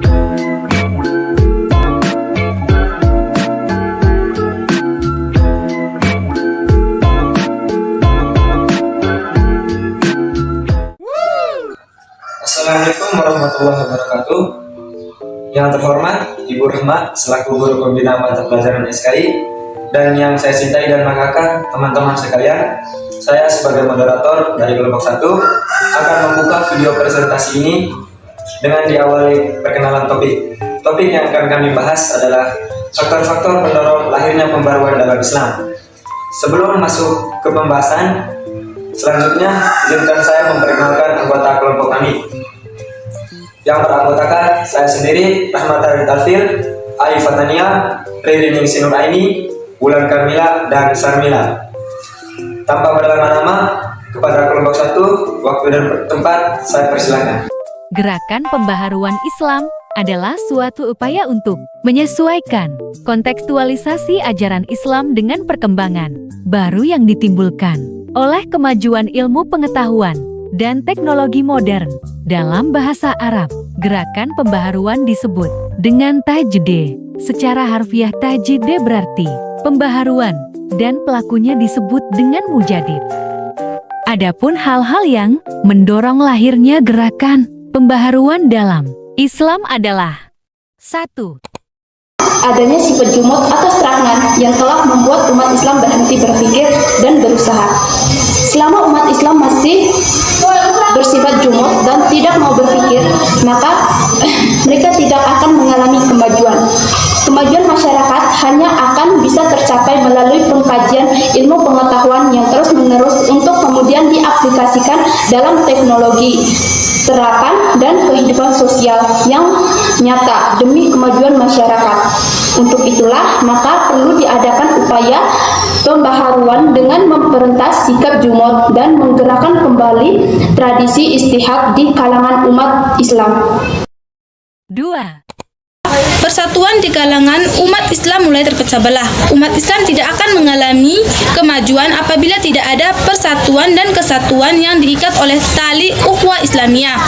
Assalamualaikum warahmatullahi wabarakatuh. Yang terhormat Ibu Rahma selaku Guru Pembina Mata Pelajaran SKI, dan yang saya cintai dan banggakan teman-teman sekalian, saya sebagai moderator dari kelompok 1 akan membuka video presentasi ini dengan diawali perkenalan topik. Topik yang akan kami bahas adalah faktor-faktor pendorong lahirnya pembaruan dalam Islam. Sebelum masuk ke pembahasan, selanjutnya izinkan saya memperkenalkan anggota kelompok kami. Yang beranggotakan saya sendiri, Rahmatari Talfil, Ai Fatania, Riri Ningsi Nuraini, Wulan Kamila, dan Sarmila. Tanpa berlama-lama, kepada kelompok 1, waktu dan tempat saya persilakan. Gerakan pembaharuan Islam adalah suatu upaya untuk menyesuaikan kontekstualisasi ajaran Islam dengan perkembangan baru yang ditimbulkan oleh kemajuan ilmu pengetahuan dan teknologi modern. Dalam bahasa Arab, gerakan pembaharuan disebut dengan tajdid. Secara harfiah tajdid berarti pembaharuan, dan pelakunya disebut dengan mujadid. Adapun hal-hal yang mendorong lahirnya gerakan pembaharuan dalam Islam adalah 1. Adanya sifat jumud atau serangan yang telah membuat umat Islam berhenti berpikir dan berusaha. Selama umat Islam masih bersifat jumud dan tidak mau berpikir, maka mereka tidak akan mengalami kemajuan. Kemajuan masyarakat hanya akan bisa tercapai melalui pengkajian ilmu pengetahuan yang terus-menerus untuk kemudian diaplikasikan dalam teknologi, terapan, dan kehidupan sosial yang nyata demi kemajuan masyarakat. Untuk itulah, maka perlu diadakan upaya pembaharuan dengan memperentas sikap jumud dan menggerakkan kembali tradisi istihad di kalangan umat Islam. 2. Persatuan di kalangan umat Islam mulai terpecah belah. Umat Islam tidak akan mengalami kemajuan apabila tidak ada persatuan dan kesatuan yang diikat oleh tali ukhuwah Islamiyah.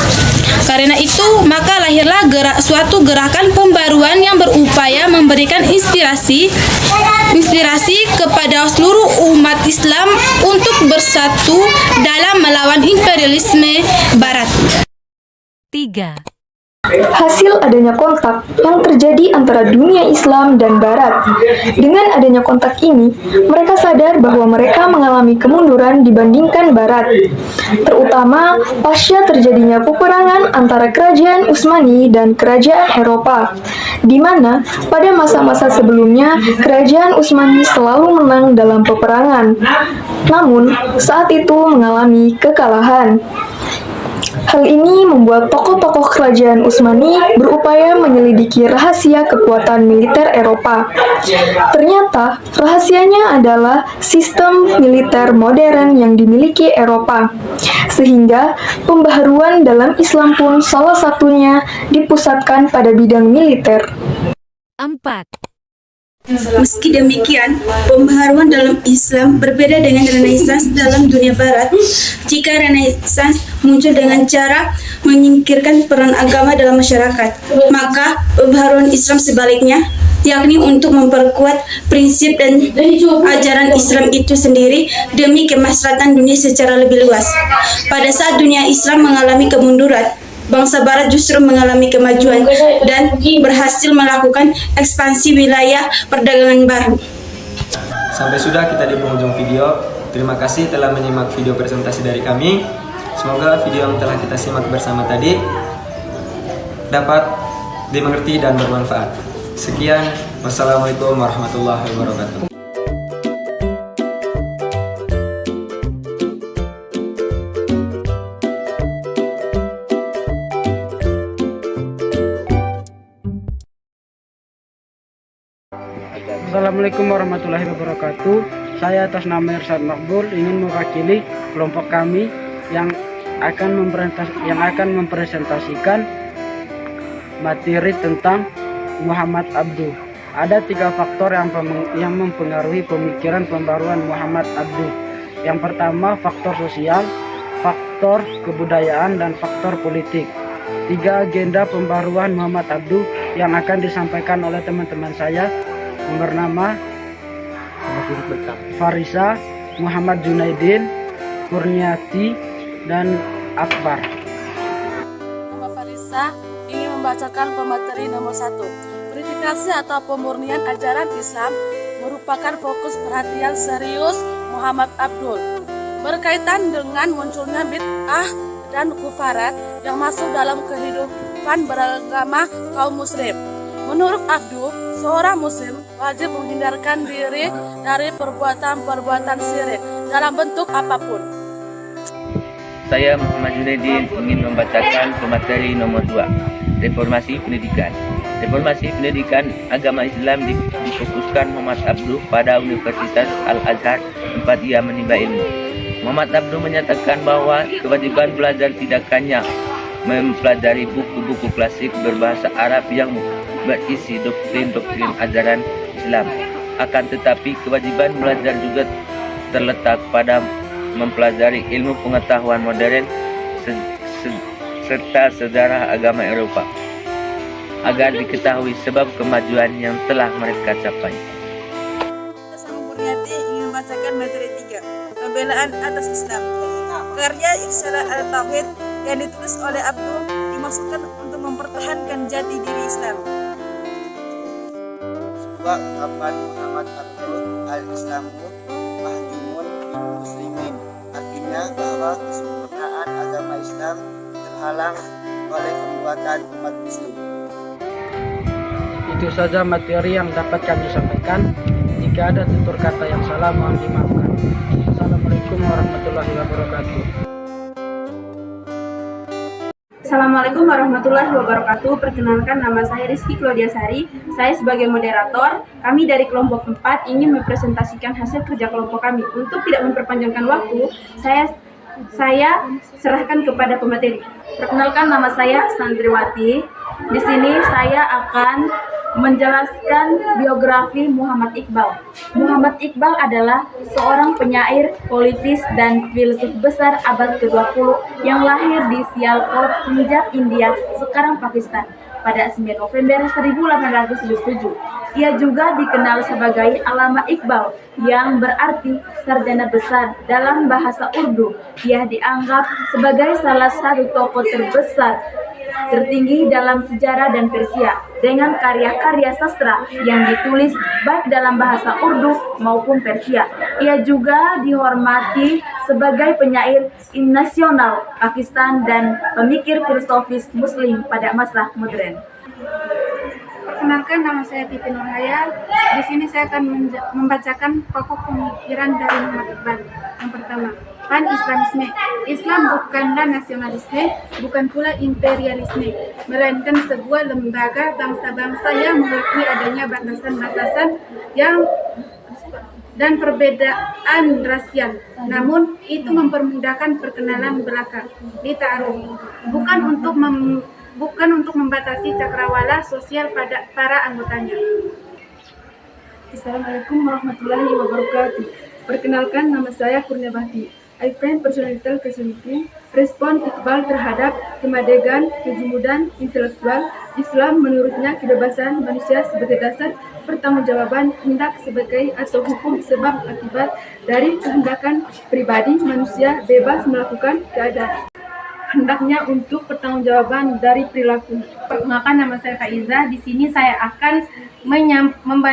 Karena itu, maka lahirlah suatu gerakan pembaruan yang berupaya memberikan inspirasi kepada seluruh umat Islam untuk bersatu dalam melawan imperialisme Barat. 3. Hasil adanya kontak yang terjadi antara dunia Islam dan Barat. Dengan adanya kontak ini, mereka sadar bahwa mereka mengalami kemunduran dibandingkan Barat, terutama pasca terjadinya peperangan antara kerajaan Utsmani dan kerajaan Eropa, di mana pada masa-masa sebelumnya kerajaan Utsmani selalu menang dalam peperangan, namun saat itu mengalami kekalahan. Hal ini membuat tokoh-tokoh kerajaan Utsmani berupaya menyelidiki rahasia kekuatan militer Eropa. Ternyata, rahasianya adalah sistem militer modern yang dimiliki Eropa. Sehingga, pembaharuan dalam Islam pun salah satunya dipusatkan pada bidang militer. 4. Meski demikian, pembaharuan dalam Islam berbeda dengan Renaissance dalam dunia Barat. Jika Renaissance muncul dengan cara menyingkirkan peran agama dalam masyarakat, maka pembaharuan Islam sebaliknya, yakni untuk memperkuat prinsip dan ajaran Islam itu sendiri demi kemaslahatan dunia secara lebih luas. Pada saat dunia Islam mengalami kemunduran, bangsa Barat justru mengalami kemajuan dan berhasil melakukan ekspansi wilayah perdagangan baru. Sampai sudah kita di penghujung video. Terima kasih telah menyimak video presentasi dari kami. Semoga video yang telah kita simak bersama tadi dapat dimengerti dan bermanfaat. Sekian, wassalamualaikum warahmatullahi wabarakatuh. Assalamualaikum warahmatullahi wabarakatuh. Saya atas nama Irsyad Makbul ingin mewakili kelompok kami yang akan mempresentasikan materi tentang Muhammad Abduh. Ada 3 faktor yang mempengaruhi pemikiran pembaruan Muhammad Abduh. Yang pertama, faktor sosial, faktor kebudayaan, dan faktor politik. 3 agenda pembaruan Muhammad Abduh yang akan disampaikan oleh teman-teman saya yang bernama Farisa, Muhammad Junaidin, Kurniati, dan Akbar. Nama Farisa ingin membacakan pemateri nomor 1. Verifikasi atau pemurnian ajaran Islam merupakan fokus perhatian serius Muhammad Abduh berkaitan dengan munculnya bid'ah dan kufarat yang masuk dalam kehidupan beragama kaum muslim. Menurut Abduh, seorang muslim wajib menghindarkan diri dari perbuatan-perbuatan syirik dalam bentuk apapun. Saya Muhammad Junaidin ingin membacakan pemateri nomor 2, Reformasi Pendidikan. Reformasi pendidikan agama Islam difokuskan Muhammad Abduh pada Universitas Al-Azhar tempat ia menimba ilmu. Muhammad Abduh menyatakan bahwa kewajiban belajar tidak hanya mempelajari buku-buku klasik berbahasa Arab yang berisi doktrin-doktrin ajaran Islam. Akan tetapi kewajiban belajar juga terletak pada mempelajari ilmu pengetahuan modern serta sejarah agama Eropa agar diketahui sebab kemajuan yang telah mereka capai. Saya Kurniati ingin membacakan materi 3, Pembelaan atas Islam. Karya Irsyad al-Tauhid yang ditulis oleh Abduh dimaksudkan untuk mempertahankan jati diri Islam. Sebuah ungkapan Muhammad Abduh al-Islamu mahjumun bil muslimin, artinya bahwa kesempurnaan agama Islam terhalang oleh perbuatan umat muslim. Itu saja materi yang dapat kami sampaikan. Jika ada tutur kata yang salah, mohon dimaafkan. Assalamualaikum warahmatullahi wabarakatuh. Assalamualaikum warahmatullahi wabarakatuh. Perkenalkan, nama saya Rizky Claudiasari. Saya sebagai moderator. Kami dari kelompok 4 ingin mempresentasikan hasil kerja kelompok kami. Untuk tidak memperpanjangkan waktu, saya serahkan kepada pemateri. Perkenalkan, nama saya Sandriwati. Di sini saya akan menjelaskan biografi Muhammad Iqbal. Muhammad Iqbal adalah seorang penyair, politis, dan filsuf besar abad ke-20 yang lahir di Sialkot, Punjab, India, sekarang Pakistan, pada 9 November 1877. Ia juga dikenal sebagai Alama Iqbal, yang berarti sarjana besar dalam bahasa Urdu. Ia dianggap sebagai salah satu tokoh terbesar tertinggi dalam sejarah dan Persia, dengan karya-karya sastra yang ditulis baik dalam bahasa Urdu maupun Persia. Ia juga dihormati sebagai penyair nasional Pakistan dan pemikir filosofis Muslim pada masa modern. Perkenalkan, nama saya Titi Nurhaya. Di sini saya akan membacakan pokok pemikiran dari Muhammad Iqbal. Yang pertama, pan-Islamisme. Islam bukanlah nasionalisme, bukan pula imperialisme, melainkan sebuah lembaga bangsa-bangsa yang mengakui adanya batasan-batasan dan perbedaan rasial. Namun, itu mempermudahkan perkenalan belaka, dita'aruf, bukan untuk membatasi cakrawala sosial pada para anggotanya. Assalamualaikum warahmatullahi wabarakatuh. Perkenalkan, nama saya Kurniawati. I find personal kesulitan. Respon Iqbal terhadap kemerdekaan, kejumudan intelektual. Islam menurutnya kebebasan manusia sebagai dasar pertanggungjawaban hendak sebagai atau hukum sebab akibat dari kehendakan pribadi manusia bebas melakukan keadaan. Hendaknya untuk pertanggungjawaban dari perilaku. Perkenalkan, nama saya Faiza. Di sini saya akan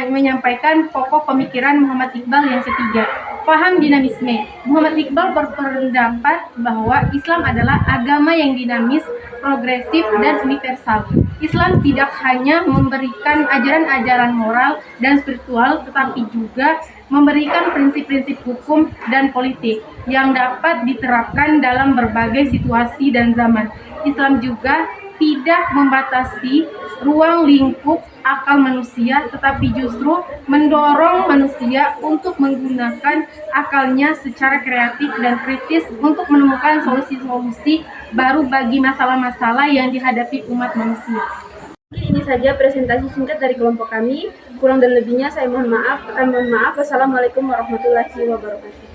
menyampaikan pokok pemikiran Muhammad Iqbal yang ketiga. Paham dinamisme. Muhammad Iqbal berpendapat bahwa Islam adalah agama yang dinamis, progresif, dan universal. Islam tidak hanya memberikan ajaran-ajaran moral dan spiritual, tetapi juga memberikan prinsip-prinsip hukum dan politik yang dapat diterapkan dalam berbagai situasi dan zaman. Islam juga tidak membatasi ruang lingkup akal manusia, tetapi justru mendorong manusia untuk menggunakan akalnya secara kreatif dan kritis untuk menemukan solusi-solusi baru bagi masalah-masalah yang dihadapi umat manusia. Ini saja presentasi singkat dari kelompok kami. Kurang dan lebihnya saya mohon maaf. Wassalamualaikum warahmatullahi wabarakatuh.